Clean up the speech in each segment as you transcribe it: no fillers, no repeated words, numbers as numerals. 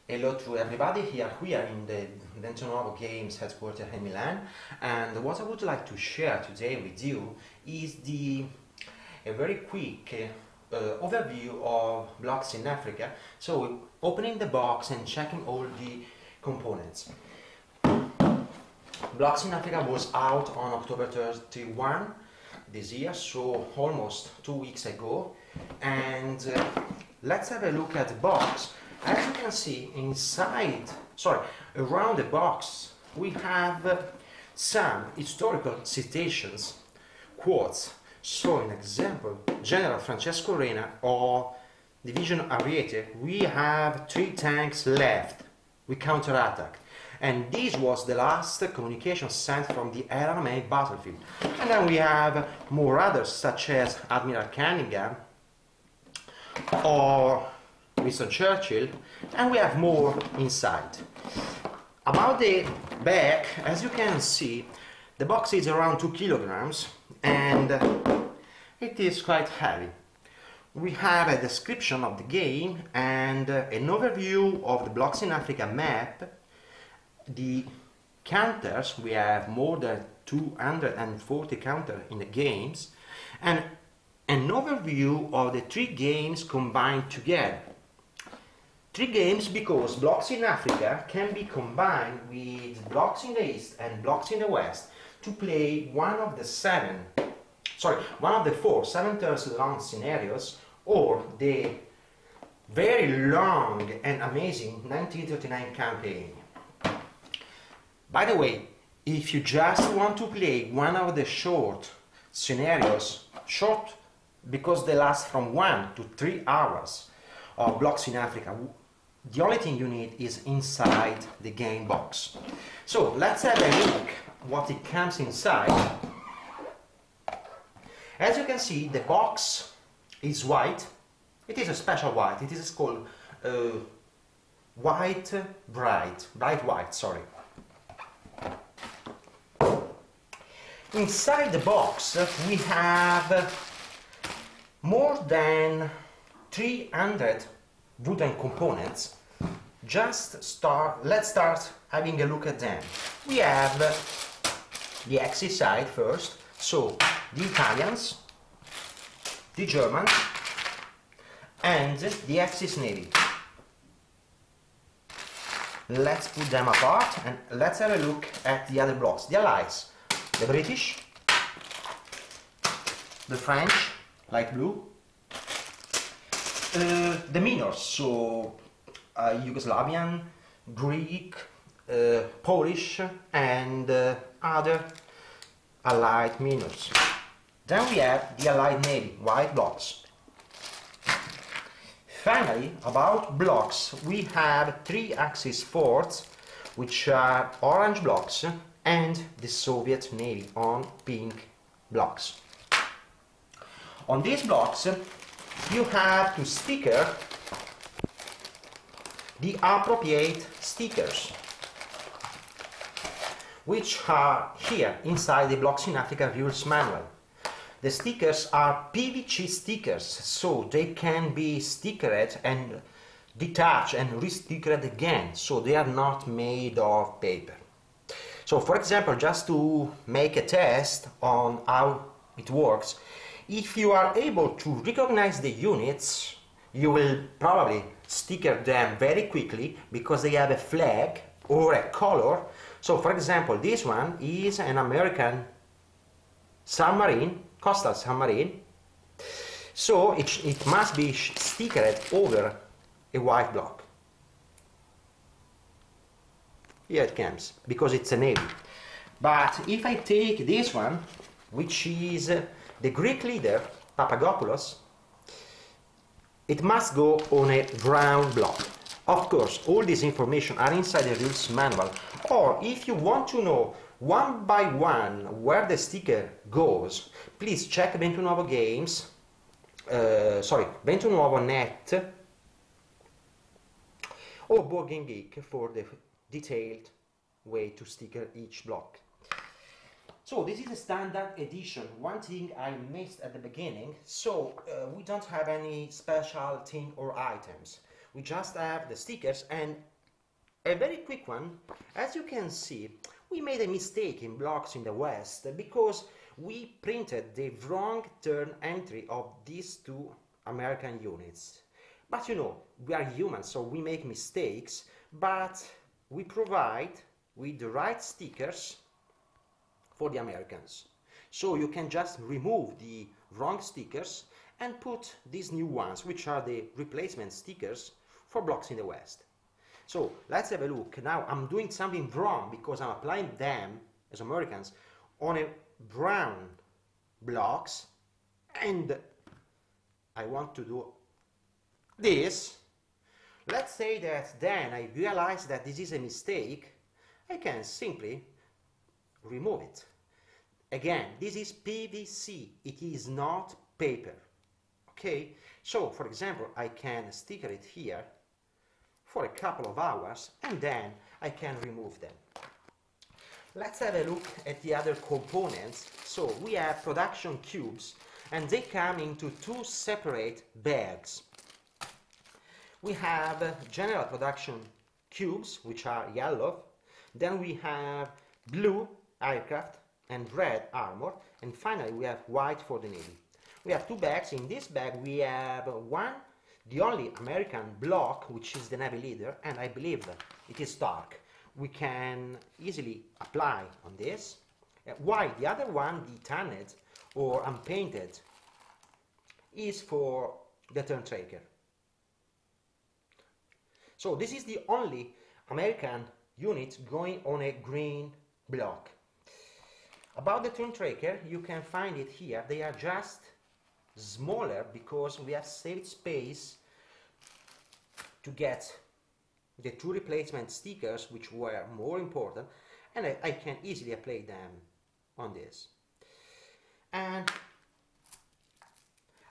Hello to everybody here. We are in the Nuovo Games headquarters in Milan, and what I would like to share today with you is a very quick overview of blocks in Africa. So opening the box and checking all the components. Blocks in Africa was out on October 31 this year, so almost 2 weeks ago, and let's have a look at the box. As you can see around the box we have some historical citations, quotes. So in example, General Francesco Rena or Division Ariete, we have 3 tanks left, we counterattacked. And this was the last communication sent from the LRMA battlefield. And then we have more others, such as Admiral Cunningham or Winston Churchill, and we have more inside. About the back, as you can see, the box is around 2 kilograms and it is quite heavy. We have a description of the game and an overview of the Blocks in Africa map. The counters, we have more than 240 counters in the games, and an overview of the 3 games combined together. 3 games because Blocks in Africa can be combined with Blocks in the East and Blocks in the West to play one of the 4 7 turns long scenarios, or the very long and amazing 1939 campaign. By the way, if you just want to play one of the short scenarios, short because they last from 1 to 3 hours of Blocks in Africa, the only thing you need is inside the game box. So let's have a look what it comes inside. As you can see, the box is white. It is a special white. It is called bright white, sorry. Inside the box we have more than 300 wooden components. Let's start having a look at them. We have the Axis side first, so the Italians, the Germans, and the Axis Navy. Let's put them apart and let's have a look at the other blocks. The Allies, the British, the French, light blue, the minors, so Yugoslavian, Greek, Polish, and other Allied minors. Then we have the Allied Navy, white blocks. Finally, about blocks, we have 3 Axis forts, which are orange blocks, and the Soviet Navy on pink blocks. On these blocks, you have to sticker the appropriate stickers, which are here inside the Blocks in Africa rules manual. The stickers are PVC stickers, so they can be stickered and detached and restickered again, so they are not made of paper. So for example, just to make a test on how it works, if you are able to recognize the units, you will probably sticker them very quickly because they have a flag or a color. So for example, this one is an American submarine, coastal submarine, so it must be stickered over a white block. Here it comes, because it's a navy. But if I take this one, which is the Greek leader, Papagopoulos, it must go on a brown block. Of course, all this information are inside the rules manual, or if you want to know one by one where the sticker goes, please check Nuovo Games, Nuovo Net or Board Game Geek for the detailed way to sticker each block. So this is a standard edition. One thing I missed at the beginning, so we don't have any special thing or items. We just have the stickers, and A very quick one. As you can see, we made a mistake in Blocks in the West because we printed the wrong turn entry of these two American units. But you know, we are humans, so we make mistakes, but we provide with the right stickers for the Americans. So you can just remove the wrong stickers and put these new ones, which are the replacement stickers for Blocks in the West. So let's have a look. Now I'm doing something wrong because I'm applying them, as Americans, on a brown blocks, and I want to do this. Let's say that then I realize that this is a mistake. I can simply remove it. Again, this is PVC, it is not paper. Okay, so for example, I can sticker it here for a couple of hours and then I can remove them. Let's have a look at the other components. So we have production cubes and they come into two separate bags. We have general production cubes, which are yellow. Then we have blue aircraft and red armor. And finally we have white for the Navy. We have two bags. In this bag we have one, the only American block, which is the Navy leader, and I believe it is dark. We can easily apply on this. While the other one, the tanned or unpainted, is for the turn tracker. So this is the only American unit going on a green block. About the turn tracker, you can find it here. They are just smaller because we have saved space to get the two replacement stickers, which were more important, and I can easily apply them on this. And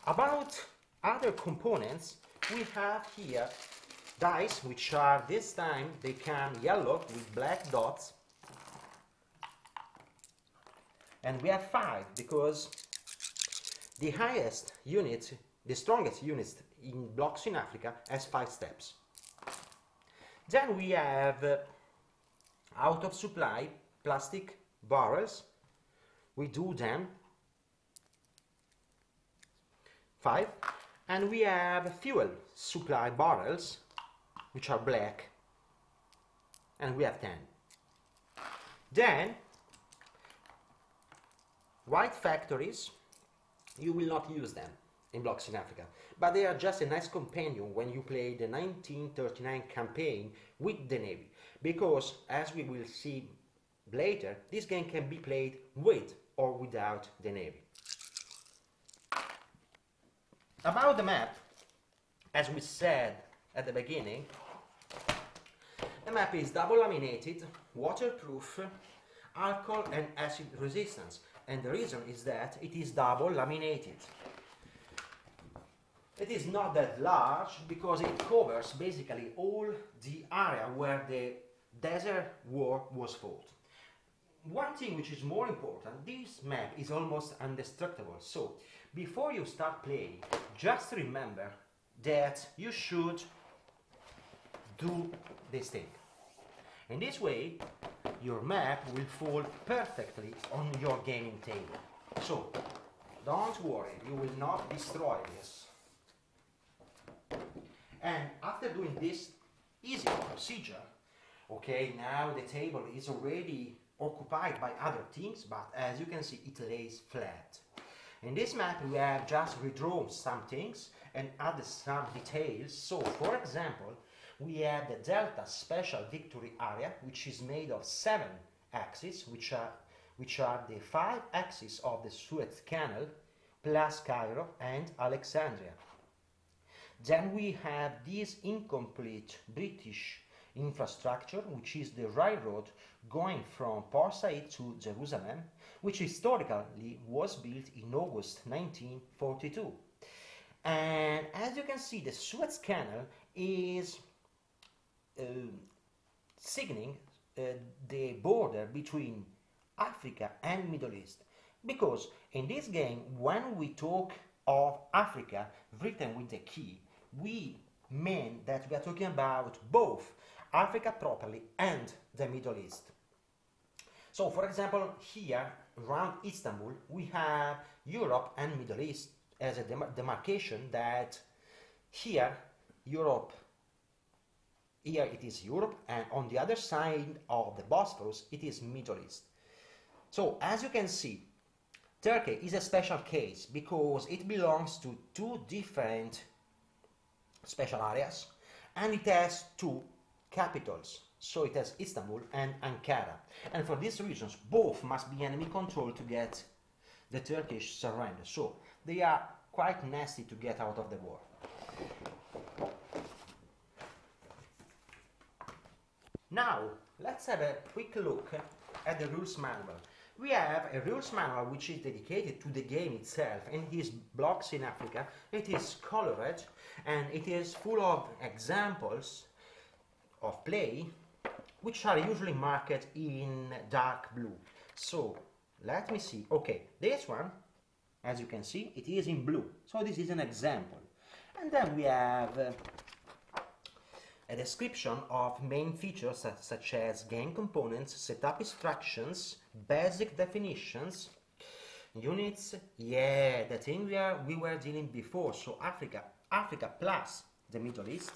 about other components, we have here dice, which are this time they come yellow with black dots, and we have 5 because the highest unit, the strongest unit in Blocks in Africa has 5 steps. Then we have out of supply plastic barrels. We do them 5, and we have fuel supply barrels, which are black, and we have 10. Then white factories, you will not use them in Blocks in Africa, but they are just a nice companion when you play the 1939 campaign with the Navy, because as we will see later, this game can be played with or without the Navy. About the map, as we said at the beginning, the map is double laminated, waterproof, alcohol and acid resistance, and the reason is that it is double laminated. It is not that large because it covers basically all the area where the desert war was fought. One thing which is more important, this map is almost indestructible, so before you start playing, just remember that you should do this thing. In this way, your map will fall perfectly on your gaming table. So, don't worry, you will not destroy this. And after doing this easy procedure, okay, now the table is already occupied by other things, but as you can see, it lays flat. In this map, we have just redrawn some things and added some details. So, for example, we have the Delta Special Victory Area, which is made of 7 axes, which are the 5 axes of the Suez Canal, plus Cairo and Alexandria. Then we have this incomplete British infrastructure, which is the railroad going from Port Said to Jerusalem, which historically was built in August 1942. And as you can see, the Suez Canal is signaling the border between Africa and Middle East, because in this game, when we talk of Africa written with the key, we mean that we are talking about both Africa properly and the Middle East. So, for example, here around Istanbul, we have Europe and Middle East as a demarcation that here it is Europe, and on the other side of the Bosphorus, it is Middle East. So, as you can see, Turkey is a special case because it belongs to two different special areas, and it has two capitals. So it has Istanbul and Ankara. And for these reasons, both must be enemy controlled to get the Turkish surrender. So they are quite nasty to get out of the war. Now, let's have a quick look at the rules manual. We have a rules manual which is dedicated to the game itself, and it is Blocks in Africa. It is colored and it is full of examples of play which are usually marked in dark blue. So let me see. Okay, this one, as you can see, it is in blue. So this is an example. And then we have a description of main features such as game components, setup instructions, basic definitions, units, yeah, the thing we were dealing before, so Africa plus the Middle East,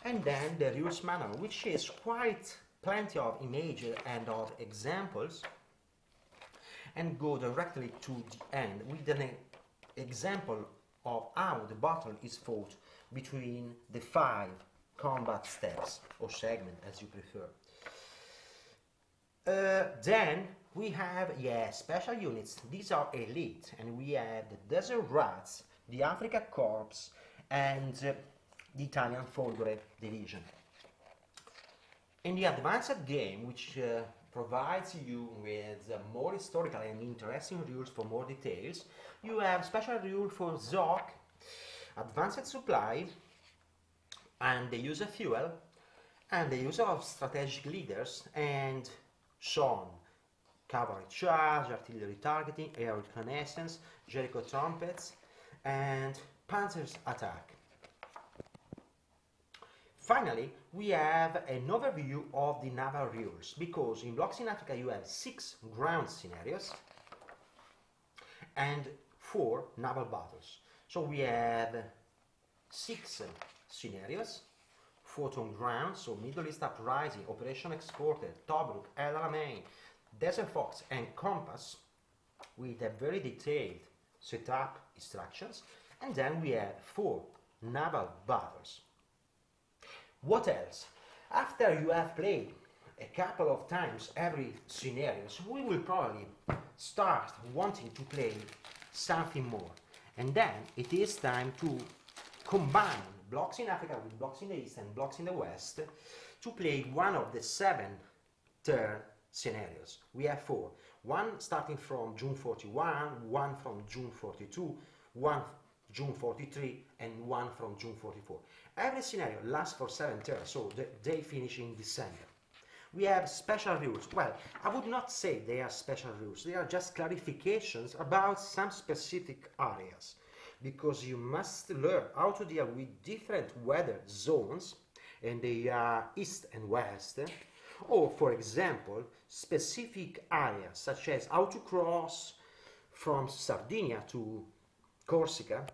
and then the rules manual, which is quite plenty of images and of examples, and go directly to the end with an example of how the battle is fought between the 5 combat steps or segment, as you prefer. Then we have, special units. These are elite, and we have the Desert Rats, the Afrika Corps, and the Italian Folgore Division. In the advanced game, which provides you with more historical and interesting rules for more details, you have special rule for ZOC, advanced supply, and the use of fuel, and the use of strategic leaders, and so on. Cavalry charge, artillery targeting, air reconnaissance, Jericho trumpets, and panzers attack. Finally, we have an overview of the naval rules, because in Blocks in Africa you have 6 ground scenarios and 4 naval battles. So we have 6 scenarios, 4 on ground, so Middle East Uprising, Operation Exported, Tobruk, El Alamein, Desert Fox, and Compass, with a very detailed setup instructions, and then we have 4 naval battles. What else? After you have played a couple of times every scenario, so we will probably start wanting to play something more, and then it is time to combine Blocks in Africa with Blocks in the East and Blocks in the West to play one of the 7 turn scenarios. We have 4. One starting from June 41, one from June 42, one June 43, and one from June 44. Every scenario lasts for 7 turns, so they finish in December. We have special rules. Well, I would not say they are special rules. They are just clarifications about some specific areas, because you must learn how to deal with different weather zones, and they are east and west, or, for example, specific areas such as how to cross from Sardinia to Corsica,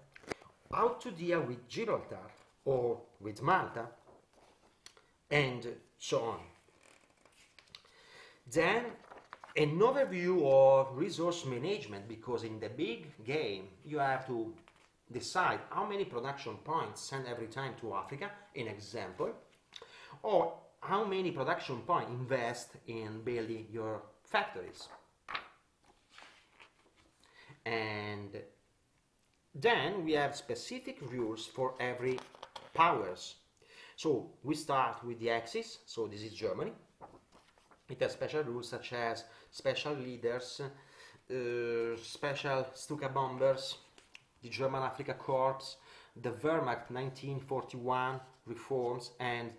how to deal with Gibraltar or with Malta, and so on. Then an overview of resource management, because in the big game you have to decide how many production points send every time to Africa, in example, or how many production points invest in building your factories. And then we have specific rules for every powers. So we start with the Axis, so this is Germany. It has special rules such as special leaders, special Stuka bombers, the German Afrika Corps, the Wehrmacht 1941 reforms, and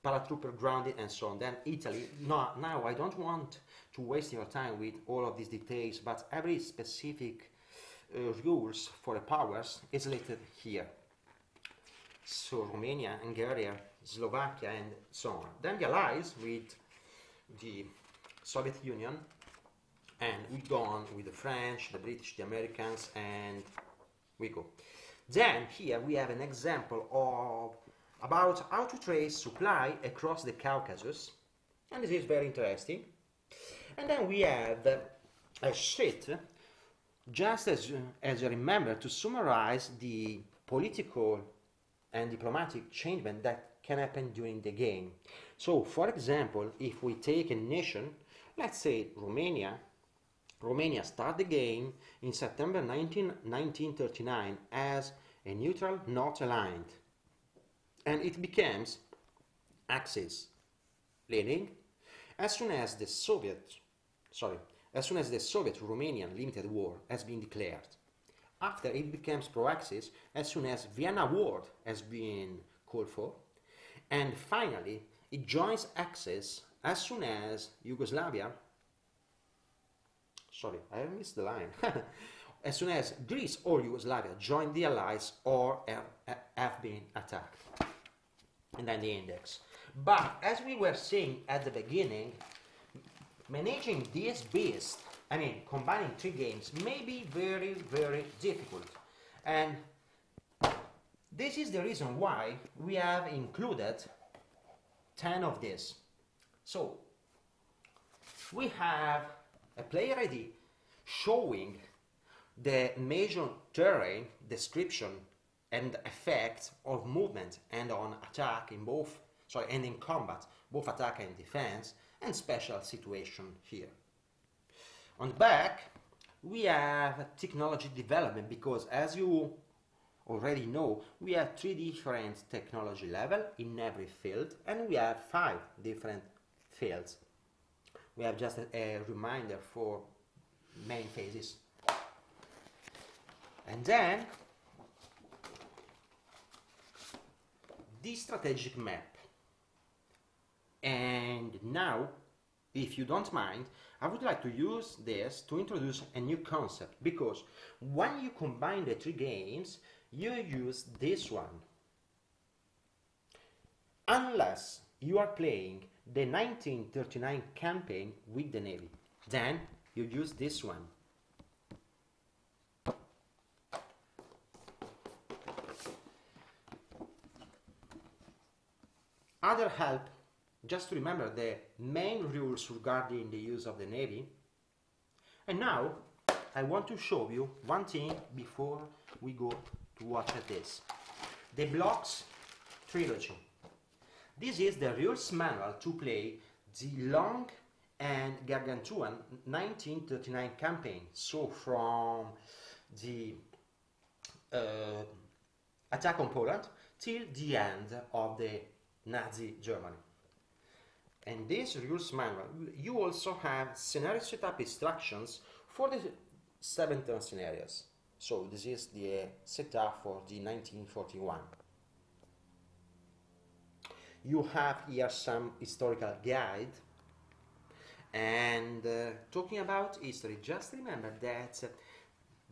paratrooper grounded, and so on. Then Italy. Now I don't want to waste your time with all of these details, but every specific rules for the powers is listed here. so Romania, Hungary, Slovakia, and so on. Then the allies with the Soviet Union, and we go on with the French, the British, the Americans, and we go. Then here we have an example of about how to trace supply across the Caucasus, and this is very interesting. And then we have a sheet just as you remember to summarize the political and diplomatic changes that can happen during the game. So for example, if we take a nation, let's say Romania start the game in September 1939 as a neutral, not aligned, and it becomes Axis leading as soon as the Soviet-Romanian Limited War has been declared. After it becomes pro-Axis as soon as Vienna War has been called for, and finally it joins Axis as soon as Yugoslavia. Sorry, I missed the line. As soon as Greece or Yugoslavia join the Allies or have been attacked. And then the index. But as we were saying at the beginning, managing this beast, I mean combining three games, may be very, very difficult. And this is the reason why we have included 10 of this. So we have a player ID showing the major terrain description and effects of movement and on attack in both, and in combat, both attack and defense, and special situation here. On the back, we have technology development because, as you already know, we have 3 different technology levels in every field, and we have 5 different fields. We have just a reminder for main phases. And then the strategic map. And now, if you don't mind, I would like to use this to introduce a new concept, because when you combine the 3 games, you use this one. Unless you are playing the 1939 campaign with the Navy, then you use this one. Other help, just to remember the main rules regarding the use of the Navy. And now I want to show you one thing before we go to watch at this. The Blocks trilogy. This is the rules manual to play the long and gargantuan 1939 campaign. So from the attack on Poland till the end of the Nazi Germany. And this rules manual, you also have scenario setup instructions for the 7 turn scenarios. So this is the setup for the 1941. You have here some historical guide. And talking about history, just remember that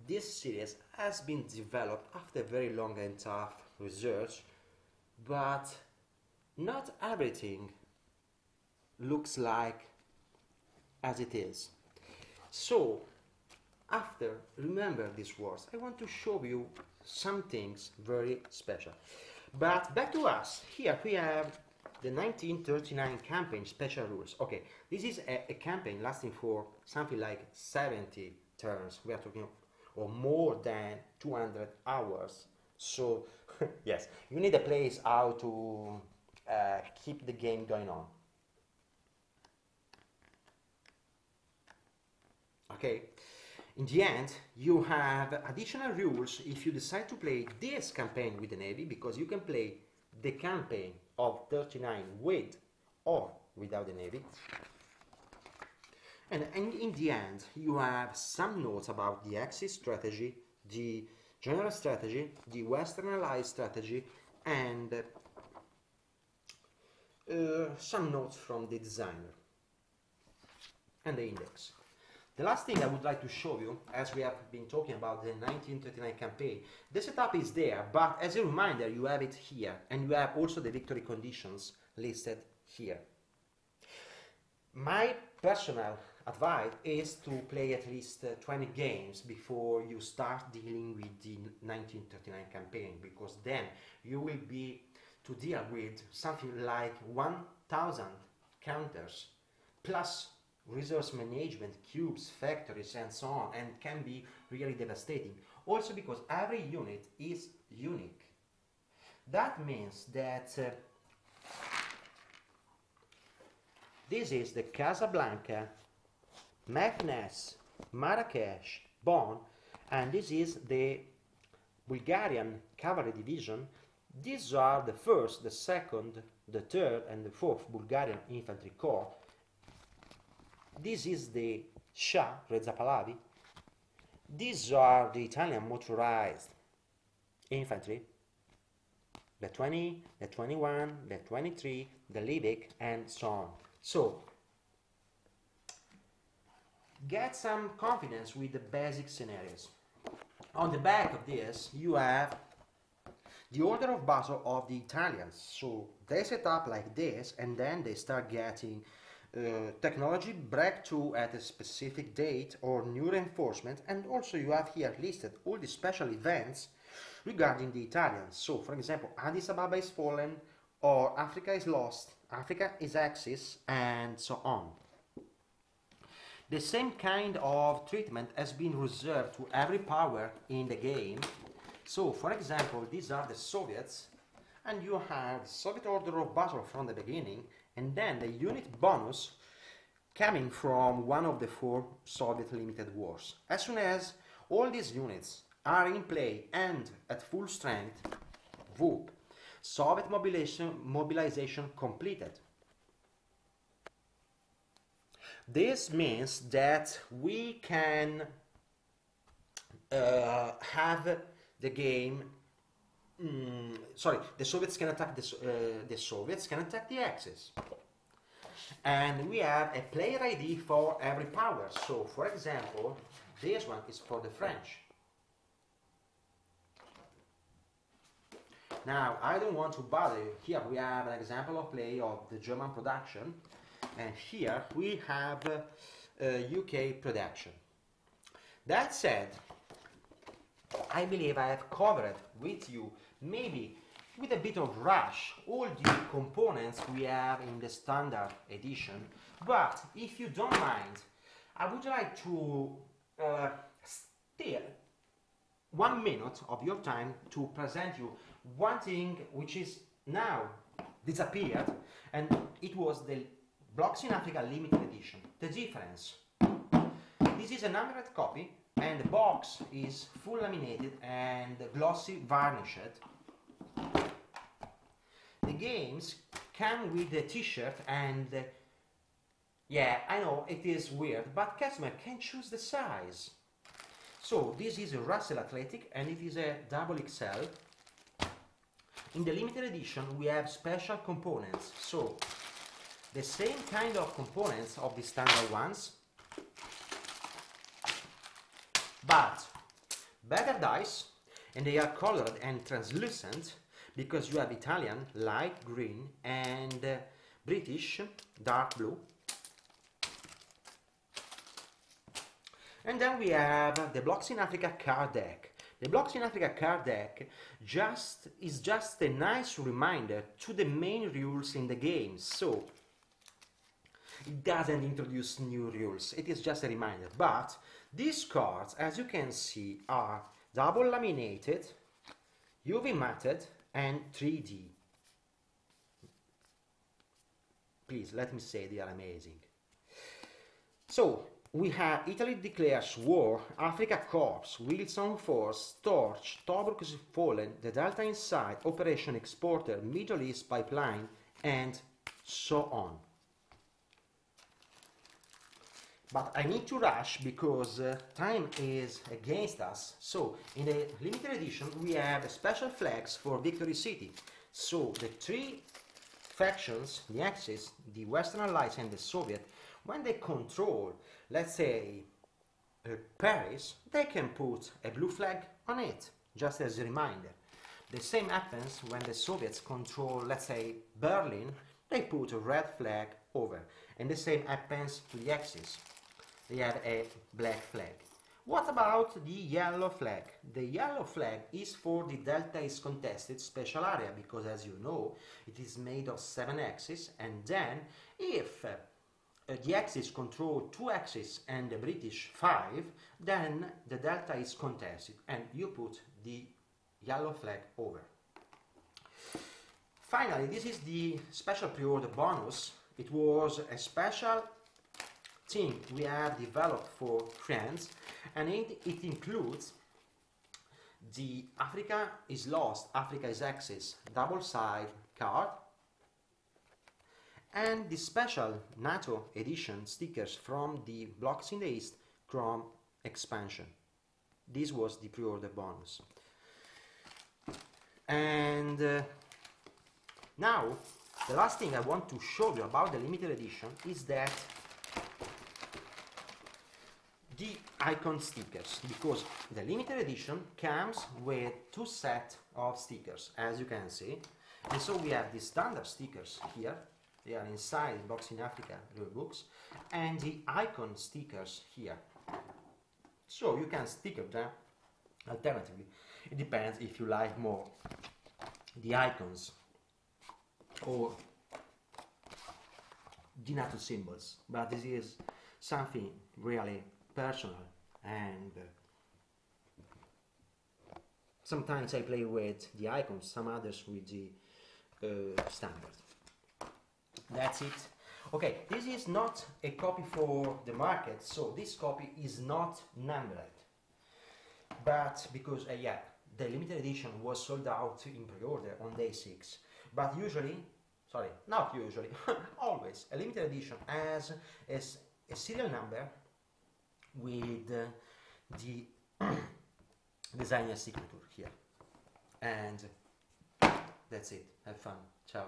this series has been developed after very long and tough research, but not everything looks like as it is. So after remember these words, I want to show you some things very special. But back to us. Here we have the 1939 campaign special rules. Okay, this is a campaign lasting for something like 70 turns. We are talking or more than 200 hours. So yes, you need a place how to keep the game going on. Okay, in the end, you have additional rules if you decide to play this campaign with the Navy, because you can play the campaign of 39 with or without the Navy. And in the end, you have some notes about the Axis strategy, the general strategy, the Western Allies strategy, and some notes from the designer and the index. The last thing I would like to show you, as we have been talking about the 1939 campaign, the setup is there, but as a reminder you have it here, and you have also the victory conditions listed here. My personal advice is to play at least 20 games before you start dealing with the 1939 campaign, because then you will be to deal with something like 1000 counters plus resource management, cubes, factories and so on, and can be really devastating. Also because every unit is unique. That means that this is the Casablanca, Meknes, Marrakesh, Bonn, and this is the Bulgarian Cavalry Division. These are the 1st, the 2nd, the 3rd and the 4th Bulgarian Infantry Corps. This is the Shah, Reza Pahlavi. These are the Italian motorized infantry, the 20, the 21, the 23, the Liebig, and so on. So, get some confidence with the basic scenarios. On the back of this, you have the order of battle of the Italians. So, they set up like this, and then they start getting technology breakthrough at a specific date or new reinforcement, and also you have here listed all the special events regarding the Italians. So, for example, Addis Ababa is fallen, or Africa is lost, Africa is Axis, and so on. The same kind of treatment has been reserved to every power in the game. So, for example, these are the Soviets, and you have the Soviet order of battle from the beginning, and then the unit bonus coming from one of the 4 Soviet limited wars. As soon as all these units are in play and at full strength, whoop, Soviet mobilization completed. This means that we can have the game. The Soviets can attack the Soviets can attack the Axis, and we have a player ID for every power. So, for example, this one is for the French. Now, I don't want to bother you. Here we have an example of play of the German production, and here we have UK production. That said, I believe I have covered with you, maybe with a bit of rush, all the components we have in the standard edition, but if you don't mind, I would like to steal 1 minute of your time to present you one thing which is now disappeared, and it was the Blocks in Africa limited edition. The difference: this is a numbered copy, and the box is full laminated and glossy varnished. The games come with the t-shirt, and yeah, I know it is weird, but customer can choose the size. So this is a Russell Athletic, and it is a XXL. In the limited edition we have special components, so the same kind of components of the standard ones, but better dice, and they are colored and translucent because you have Italian light green and British dark blue. And then we have the Blocks in Africa card deck. The Blocks in Africa card deck is just a nice reminder to the main rules in the game. So it doesn't introduce new rules, it is just a reminder. But these cards, as you can see, are double laminated, UV matted and 3D. Please, let me say they are amazing. So we have Italy Declares War, Africa Corps, Wilson Force, Torch, Tobruk is Fallen, The Delta Inside, Operation Exporter, Middle East Pipeline, and so on. But I need to rush because time is against us. So in the limited edition we have special flags for Victory City. So the 3 factions, the Axis, the Western Allies and the Soviet, when they control, let's say, Paris, they can put a blue flag on it, just as a reminder. The same happens when the Soviets control, let's say, Berlin, they put a red flag over. And the same happens to the Axis. They have a black flag. What about the yellow flag? The yellow flag is for the delta is contested special area, because as you know, it is made of 7 axes, and then if the Axis control 2 axes and the British 5, then the delta is contested and you put the yellow flag over. Finally, this is the special pre-order bonus. It was a special thing we have developed for friends, and it includes the Africa is Lost, Africa is Axis double-side card, and the special NATO edition stickers from the Blocks in the East Chrome expansion. This was the pre-order bonus. And now, the last thing I want to show you about the limited edition is that the icon stickers, because the limited edition comes with 2 sets of stickers, as you can see. And so we have the standard stickers here, they are inside Blocks in Africa rule books, and the icon stickers here. So you can sticker them alternatively. It depends if you like more the icons or the NATO symbols, but this is something really personal, and sometimes I play with the icons, some others with the standard. That's it. Okay, this is not a copy for the market, so this copy is not numbered, but because yeah, the limited edition was sold out in pre-order on day 6, but usually, sorry, not usually, always, a limited edition has a serial number with the designer signature here. And that's it. Have fun. Ciao.